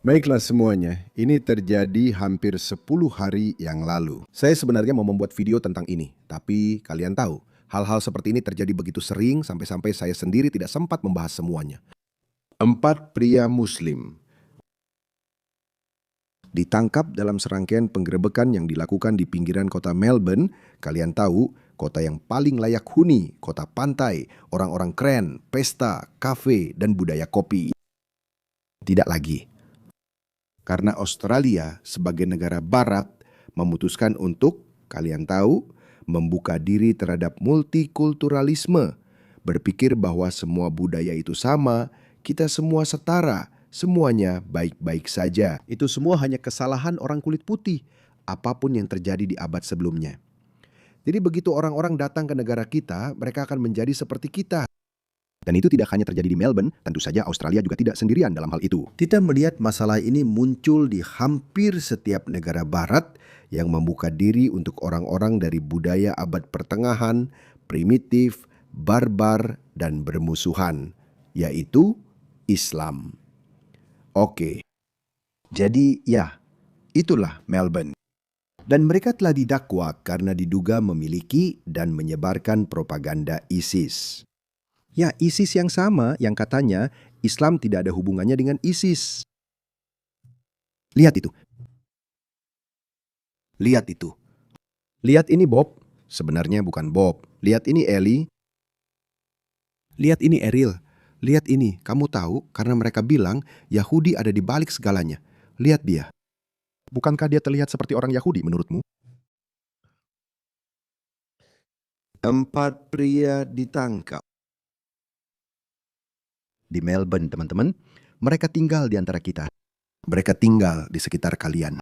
Baiklah semuanya, ini terjadi hampir 10 hari yang lalu. Saya sebenarnya mau membuat video tentang ini, tapi kalian tahu, hal-hal seperti ini terjadi begitu sering sampai-sampai saya sendiri tidak sempat membahas semuanya. 4 pria muslim ditangkap dalam serangkaian penggerebekan yang dilakukan di pinggiran kota Melbourne. Kalian tahu, kota yang paling layak huni, kota pantai, orang-orang keren, pesta, kafe, dan budaya kopi. Tidak lagi. Karena Australia sebagai negara barat memutuskan untuk, kalian tahu, membuka diri terhadap multikulturalisme. Berpikir bahwa semua budaya itu sama, kita semua setara, semuanya baik-baik saja. Itu semua hanya kesalahan orang kulit putih, apapun yang terjadi di abad sebelumnya. Jadi begitu orang-orang datang ke negara kita, mereka akan menjadi seperti kita. Dan itu tidak hanya terjadi di Melbourne, tentu saja Australia juga tidak sendirian dalam hal itu. Kita melihat masalah ini muncul di hampir setiap negara barat yang membuka diri untuk orang-orang dari budaya abad pertengahan, primitif, barbar, dan bermusuhan, yaitu Islam. Oke, jadi ya, itulah Melbourne. Dan mereka telah didakwa karena diduga memiliki dan menyebarkan propaganda ISIS. Ya, ISIS yang sama yang katanya Islam tidak ada hubungannya dengan ISIS. Lihat itu. Lihat itu. Lihat ini Bob. Sebenarnya bukan Bob. Lihat ini Ellie. Lihat ini Eril. Lihat ini. Kamu tahu karena mereka bilang Yahudi ada di balik segalanya. Lihat dia. Bukankah dia terlihat seperti orang Yahudi menurutmu? 4 pria ditangkap di Melbourne, teman-teman. Mereka tinggal di antara kita. Mereka tinggal di sekitar kalian.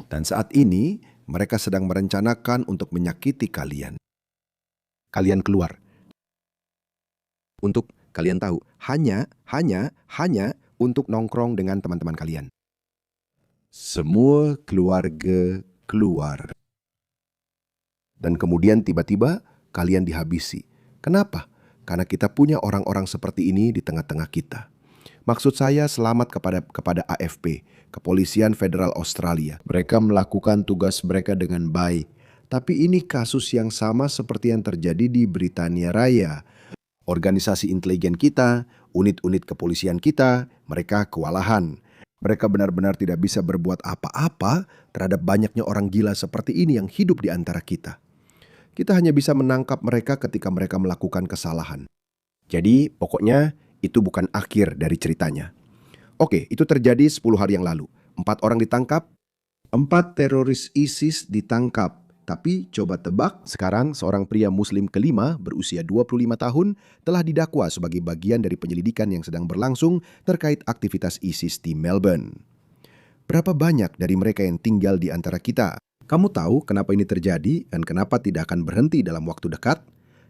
Dan saat ini, mereka sedang merencanakan untuk menyakiti kalian. Kalian keluar. Untuk, kalian tahu, hanya untuk nongkrong dengan teman-teman kalian. Semua keluarga keluar. Dan kemudian tiba-tiba, kalian dihabisi. Kenapa? Karena kita punya orang-orang seperti ini di tengah-tengah kita. Maksud saya selamat kepada AFP, Kepolisian Federal Australia. Mereka melakukan tugas mereka dengan baik. Tapi ini kasus yang sama seperti yang terjadi di Britania Raya. Organisasi intelijen kita, unit-unit kepolisian kita, mereka kewalahan. Mereka benar-benar tidak bisa berbuat apa-apa terhadap banyaknya orang gila seperti ini yang hidup di antara kita. Kita hanya bisa menangkap mereka ketika mereka melakukan kesalahan. Jadi, pokoknya itu bukan akhir dari ceritanya. Oke, itu terjadi 10 hari yang lalu. 4 orang ditangkap, 4 teroris ISIS ditangkap. Tapi coba tebak, sekarang seorang pria muslim kelima berusia 25 tahun telah didakwa sebagai bagian dari penyelidikan yang sedang berlangsung terkait aktivitas ISIS di Melbourne. Berapa banyak dari mereka yang tinggal di antara kita? Kamu tahu kenapa ini terjadi dan kenapa tidak akan berhenti dalam waktu dekat?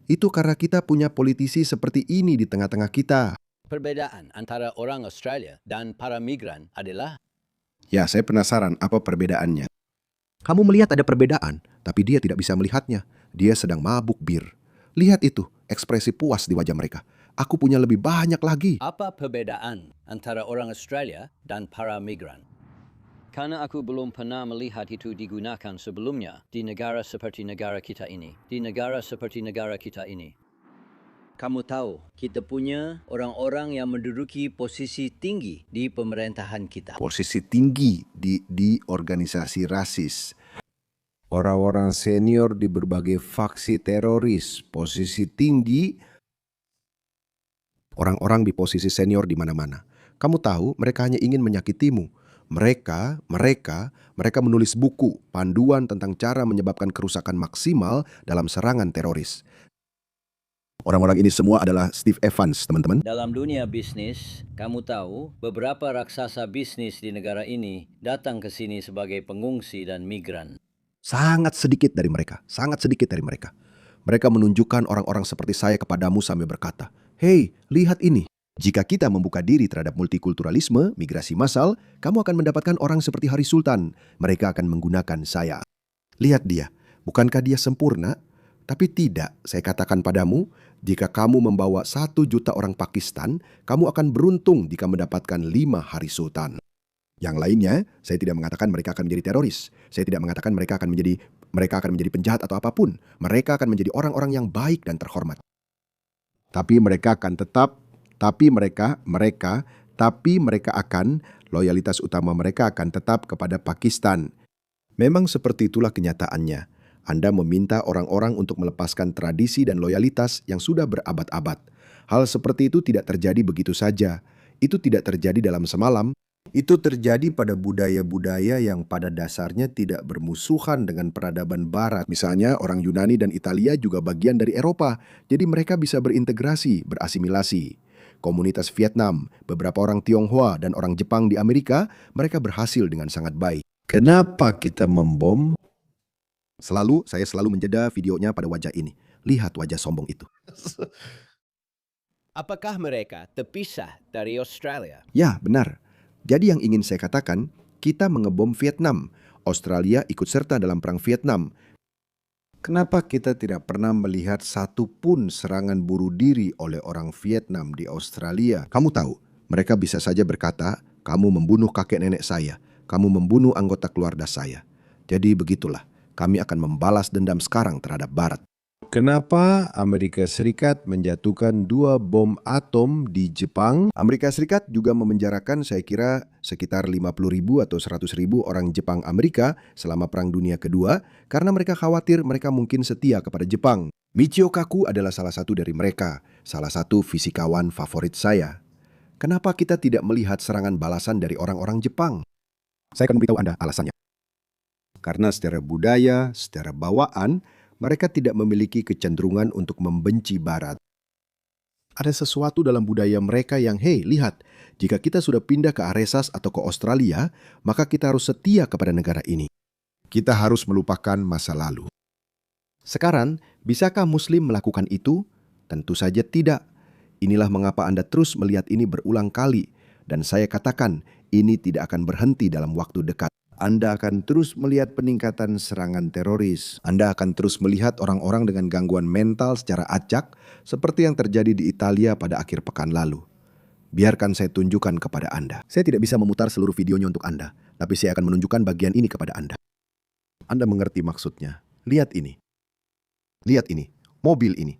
Itu karena kita punya politisi seperti ini di tengah-tengah kita. Perbedaan antara orang Australia dan para migran adalah... Ya, saya penasaran apa perbedaannya. Kamu melihat ada perbedaan, tapi dia tidak bisa melihatnya. Dia sedang mabuk bir. Lihat itu, ekspresi puas di wajah mereka. Aku punya lebih banyak lagi. Apa perbedaan antara orang Australia dan para migran? Karena aku belum pernah melihat itu digunakan sebelumnya di negara seperti negara kita ini. Kamu tahu, kita punya orang-orang yang menduduki posisi tinggi di pemerintahan kita. Posisi tinggi di organisasi rasis. Orang-orang senior di berbagai faksi teroris. Posisi tinggi. Orang-orang di posisi senior di mana-mana. Kamu tahu, mereka hanya ingin menyakitimu. Mereka menulis buku, panduan tentang cara menyebabkan kerusakan maksimal dalam serangan teroris. Orang-orang ini semua adalah Steve Evans, teman-teman. Dalam dunia bisnis, kamu tahu beberapa raksasa bisnis di negara ini datang ke sini sebagai pengungsi dan migran. Sangat sedikit dari mereka. Mereka menunjukkan orang-orang seperti saya kepadamu sambil berkata, "Hei, lihat ini. Jika kita membuka diri terhadap multikulturalisme, migrasi massal, kamu akan mendapatkan orang seperti Hari Sultan. Mereka akan menggunakan saya. Lihat dia, bukankah dia sempurna? Tapi tidak, saya katakan padamu, jika kamu membawa 1 juta orang Pakistan, kamu akan beruntung jika mendapatkan 5 hari sultan. Yang lainnya, saya tidak mengatakan mereka akan menjadi teroris. Saya tidak mengatakan mereka akan menjadi penjahat atau apapun. Mereka akan menjadi orang-orang yang baik dan terhormat. Tapi mereka akan, loyalitas utama mereka akan tetap kepada Pakistan. Memang seperti itulah kenyataannya. Anda meminta orang-orang untuk melepaskan tradisi dan loyalitas yang sudah berabad-abad. Hal seperti itu tidak terjadi begitu saja. Itu tidak terjadi dalam semalam. Itu terjadi pada budaya-budaya yang pada dasarnya tidak bermusuhan dengan peradaban Barat. Misalnya orang Yunani dan Italia juga bagian dari Eropa, jadi mereka bisa berintegrasi, berasimilasi. Komunitas Vietnam, beberapa orang Tionghoa dan orang Jepang di Amerika, mereka berhasil dengan sangat baik. Kenapa kita membom? Saya selalu menjeda videonya pada wajah ini. Lihat wajah sombong itu. Apakah mereka terpisah dari Australia? Ya, benar. Jadi yang ingin saya katakan, kita mengebom Vietnam. Australia ikut serta dalam perang Vietnam. Kenapa kita tidak pernah melihat satu pun serangan bunuh diri oleh orang Vietnam di Australia? Kamu tahu, mereka bisa saja berkata, kamu membunuh kakek nenek saya, kamu membunuh anggota keluarga saya. Jadi begitulah, kami akan membalas dendam sekarang terhadap Barat. Kenapa Amerika Serikat menjatuhkan 2 bom atom di Jepang? Amerika Serikat juga memenjarakan saya kira sekitar 50.000 atau 100.000 orang Jepang Amerika selama Perang Dunia Kedua karena mereka khawatir mereka mungkin setia kepada Jepang. Michio Kaku adalah salah satu dari mereka, salah satu fisikawan favorit saya. Kenapa kita tidak melihat serangan balasan dari orang-orang Jepang? Saya akan memberitahu Anda alasannya. Karena secara budaya, secara bawaan, mereka tidak memiliki kecenderungan untuk membenci Barat. Ada sesuatu dalam budaya mereka yang, lihat, jika kita sudah pindah ke Aresas atau ke Australia, maka kita harus setia kepada negara ini. Kita harus melupakan masa lalu. Sekarang, bisakah Muslim melakukan itu? Tentu saja tidak. Inilah mengapa Anda terus melihat ini berulang kali. Dan saya katakan, ini tidak akan berhenti dalam waktu dekat. Anda akan terus melihat peningkatan serangan teroris. Anda akan terus melihat orang-orang dengan gangguan mental secara acak seperti yang terjadi di Italia pada akhir pekan lalu. Biarkan saya tunjukkan kepada Anda. Saya tidak bisa memutar seluruh videonya untuk Anda, tapi saya akan menunjukkan bagian ini kepada Anda. Anda mengerti maksudnya. Lihat ini. Lihat ini. Mobil ini.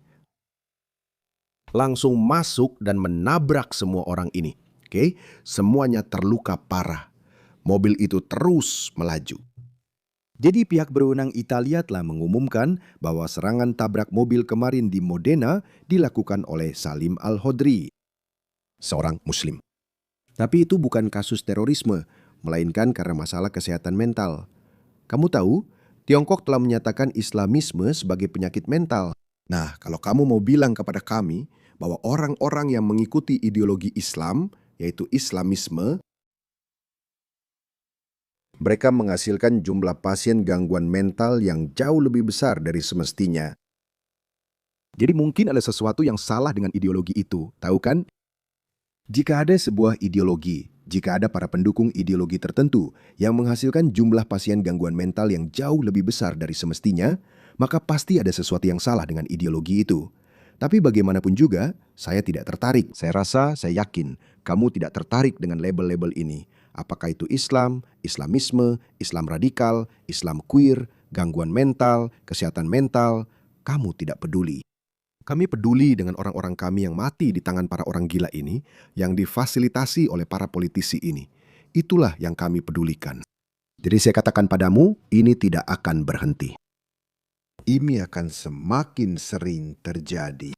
Langsung masuk dan menabrak semua orang ini. Oke? Semuanya terluka parah. Mobil itu terus melaju. Jadi pihak berwenang Italia telah mengumumkan bahwa serangan tabrak mobil kemarin di Modena dilakukan oleh Salim Al-Hodri, seorang Muslim. Tapi itu bukan kasus terorisme, melainkan karena masalah kesehatan mental. Kamu tahu, Tiongkok telah menyatakan Islamisme sebagai penyakit mental. Nah, kalau kamu mau bilang kepada kami bahwa orang-orang yang mengikuti ideologi Islam, yaitu Islamisme, mereka menghasilkan jumlah pasien gangguan mental yang jauh lebih besar dari semestinya. Jadi mungkin ada sesuatu yang salah dengan ideologi itu, tahu kan? Jika ada sebuah ideologi, jika ada para pendukung ideologi tertentu yang menghasilkan jumlah pasien gangguan mental yang jauh lebih besar dari semestinya, maka pasti ada sesuatu yang salah dengan ideologi itu. Tapi bagaimanapun juga, saya tidak tertarik. Saya yakin, kamu tidak tertarik dengan label-label ini. Apakah itu Islam, Islamisme, Islam radikal, Islam queer, gangguan mental, kesehatan mental, kamu tidak peduli. Kami peduli dengan orang-orang kami yang mati di tangan para orang gila ini, yang difasilitasi oleh para politisi ini. Itulah yang kami pedulikan. Jadi saya katakan padamu, ini tidak akan berhenti. Ini akan semakin sering terjadi.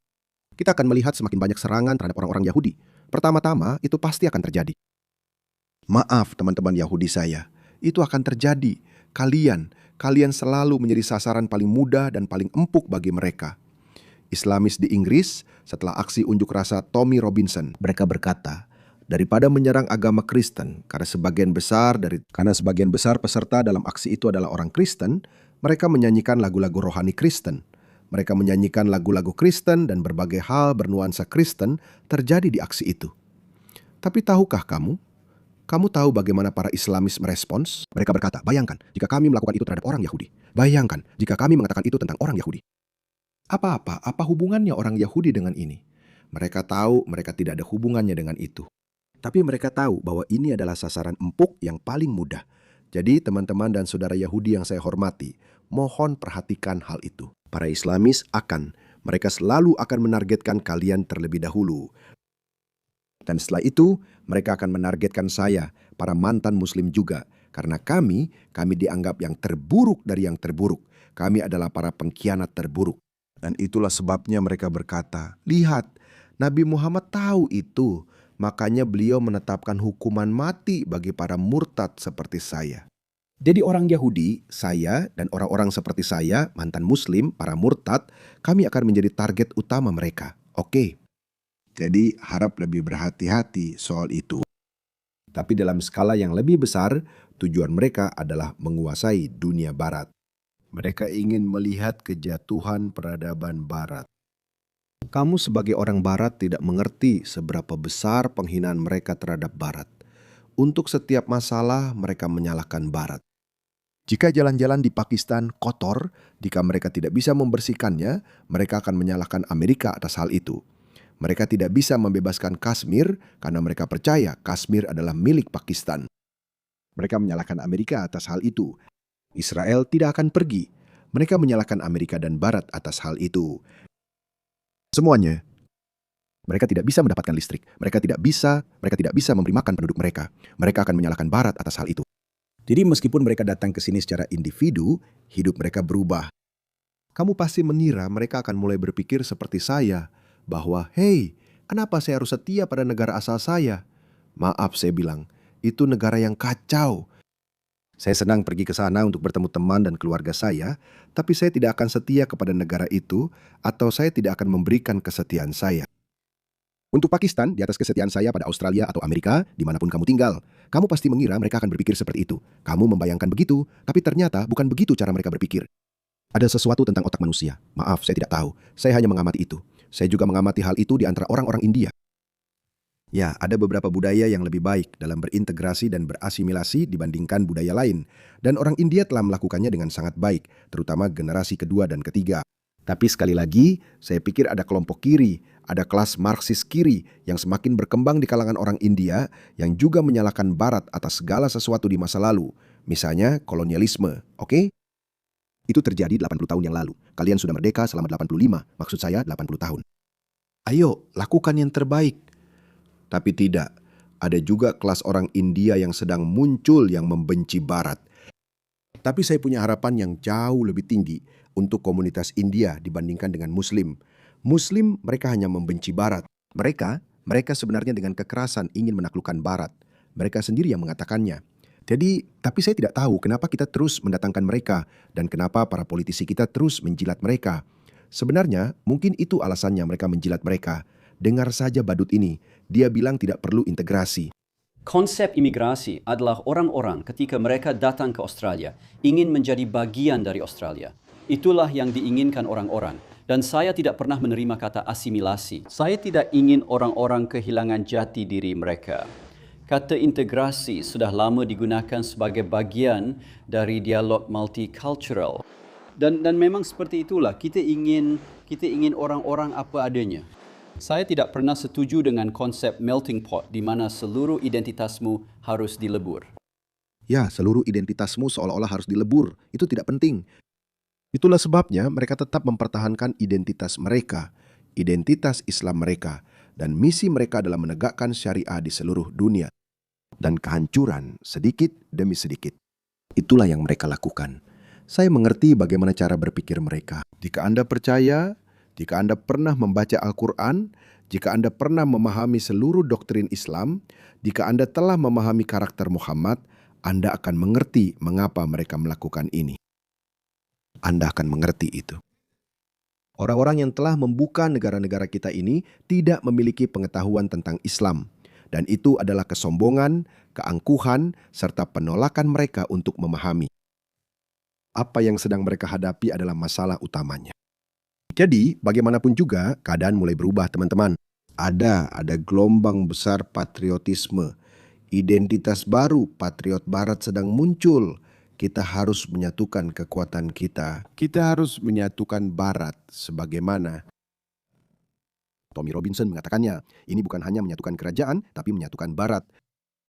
Kita akan melihat semakin banyak serangan terhadap orang-orang Yahudi. Pertama-tama, itu pasti akan terjadi. Maaf teman-teman Yahudi saya, itu akan terjadi. Kalian selalu menjadi sasaran paling mudah dan paling empuk bagi mereka. Islamis di Inggris, setelah aksi unjuk rasa Tommy Robinson, mereka berkata, daripada menyerang agama Kristen, karena sebagian besar peserta dalam aksi itu adalah orang Kristen, mereka menyanyikan lagu-lagu rohani Kristen. Mereka menyanyikan lagu-lagu Kristen dan berbagai hal bernuansa Kristen terjadi di aksi itu. Tapi tahukah kamu? Kamu tahu bagaimana para Islamis merespons? Mereka berkata, bayangkan jika kami melakukan itu terhadap orang Yahudi. Bayangkan jika kami mengatakan itu tentang orang Yahudi. Apa hubungannya orang Yahudi dengan ini? Mereka tahu mereka tidak ada hubungannya dengan itu. Tapi mereka tahu bahwa ini adalah sasaran empuk yang paling mudah. Jadi teman-teman dan saudara Yahudi yang saya hormati, mohon perhatikan hal itu. Para Islamis mereka selalu akan menargetkan kalian terlebih dahulu. Dan setelah itu, mereka akan menargetkan saya, para mantan muslim juga. Karena kami dianggap yang terburuk dari yang terburuk. Kami adalah para pengkhianat terburuk. Dan itulah sebabnya mereka berkata, lihat, Nabi Muhammad tahu itu. Makanya beliau menetapkan hukuman mati bagi para murtad seperti saya. Jadi orang Yahudi, saya dan orang-orang seperti saya, mantan muslim, para murtad, kami akan menjadi target utama mereka. Oke. Jadi harap lebih berhati-hati soal itu. Tapi dalam skala yang lebih besar, tujuan mereka adalah menguasai dunia barat. Mereka ingin melihat kejatuhan peradaban barat. Kamu sebagai orang barat tidak mengerti seberapa besar penghinaan mereka terhadap barat. Untuk setiap masalah mereka menyalahkan barat. Jika jalan-jalan di Pakistan kotor, jika mereka tidak bisa membersihkannya, mereka akan menyalahkan Amerika atas hal itu. Mereka tidak bisa membebaskan Kashmir karena mereka percaya Kashmir adalah milik Pakistan. Mereka menyalahkan Amerika atas hal itu. Israel tidak akan pergi. Mereka menyalahkan Amerika dan Barat atas hal itu. Semuanya. Mereka tidak bisa mendapatkan listrik. Mereka tidak bisa memberi makan penduduk mereka. Mereka akan menyalahkan Barat atas hal itu. Jadi meskipun mereka datang ke sini secara individu, hidup mereka berubah. Kamu pasti mengira mereka akan mulai berpikir seperti saya, bahwa, hey, kenapa saya harus setia pada negara asal saya? Maaf, saya bilang, itu negara yang kacau. Saya senang pergi ke sana untuk bertemu teman dan keluarga saya, tapi saya tidak akan setia kepada negara itu, atau saya tidak akan memberikan kesetiaan saya. Untuk Pakistan, di atas kesetiaan saya pada Australia atau Amerika, dimanapun kamu tinggal, kamu pasti mengira mereka akan berpikir seperti itu. Kamu membayangkan begitu, tapi ternyata bukan begitu cara mereka berpikir. Ada sesuatu tentang otak manusia. Maaf, saya tidak tahu. Saya hanya mengamati itu. Saya juga mengamati hal itu di antara orang-orang India. Ya, ada beberapa budaya yang lebih baik dalam berintegrasi dan berasimilasi dibandingkan budaya lain. Dan orang India telah melakukannya dengan sangat baik, terutama generasi kedua dan ketiga. Tapi sekali lagi, saya pikir ada kelompok kiri, ada kelas Marxis kiri yang semakin berkembang di kalangan orang India yang juga menyalahkan Barat atas segala sesuatu di masa lalu. Misalnya kolonialisme, oke? Itu terjadi 80 tahun yang lalu. Kalian sudah merdeka selama 85, maksud saya 80 tahun. Ayo, lakukan yang terbaik. Tapi tidak, ada juga kelas orang India yang sedang muncul yang membenci Barat. Tapi saya punya harapan yang jauh lebih tinggi untuk komunitas India dibandingkan dengan Muslim. Muslim mereka hanya membenci Barat. Mereka sebenarnya dengan kekerasan ingin menaklukkan Barat. Mereka sendiri yang mengatakannya. Tapi saya tidak tahu kenapa kita terus mendatangkan mereka dan kenapa para politisi kita terus menjilat mereka. Sebenarnya mungkin itu alasannya mereka menjilat mereka. Dengar saja badut ini, dia bilang tidak perlu integrasi. Konsep imigrasi adalah orang-orang ketika mereka datang ke Australia ingin menjadi bagian dari Australia. Itulah yang diinginkan orang-orang. Dan saya tidak pernah menerima kata asimilasi. Saya tidak ingin orang-orang kehilangan jati diri mereka. Kata integrasi sudah lama digunakan sebagai bagian dari dialog multicultural. Dan memang seperti itulah, kita ingin orang-orang apa adanya. Saya tidak pernah setuju dengan konsep melting pot di mana seluruh identitasmu harus dilebur. Ya, seluruh identitasmu seolah-olah harus dilebur. Itu tidak penting. Itulah sebabnya mereka tetap mempertahankan identitas mereka, identitas Islam mereka, dan misi mereka adalah menegakkan syariah di seluruh dunia. Dan kehancuran sedikit demi sedikit. Itulah yang mereka lakukan. Saya mengerti bagaimana cara berpikir mereka. Jika Anda percaya, jika Anda pernah membaca Al-Quran, jika Anda pernah memahami seluruh doktrin Islam, jika Anda telah memahami karakter Muhammad, Anda akan mengerti mengapa mereka melakukan ini. Anda akan mengerti itu. Orang-orang yang telah membuka negara-negara kita ini tidak memiliki pengetahuan tentang Islam. Dan itu adalah kesombongan, keangkuhan, serta penolakan mereka untuk memahami. Apa yang sedang mereka hadapi adalah masalah utamanya. Jadi, bagaimanapun juga, keadaan mulai berubah, teman-teman. Ada gelombang besar patriotisme. Identitas baru, patriot barat sedang muncul. Kita harus menyatukan kekuatan kita. Kita harus menyatukan Barat sebagaimana Tommy Robinson mengatakannya. Ini bukan hanya menyatukan kerajaan, tapi menyatukan Barat.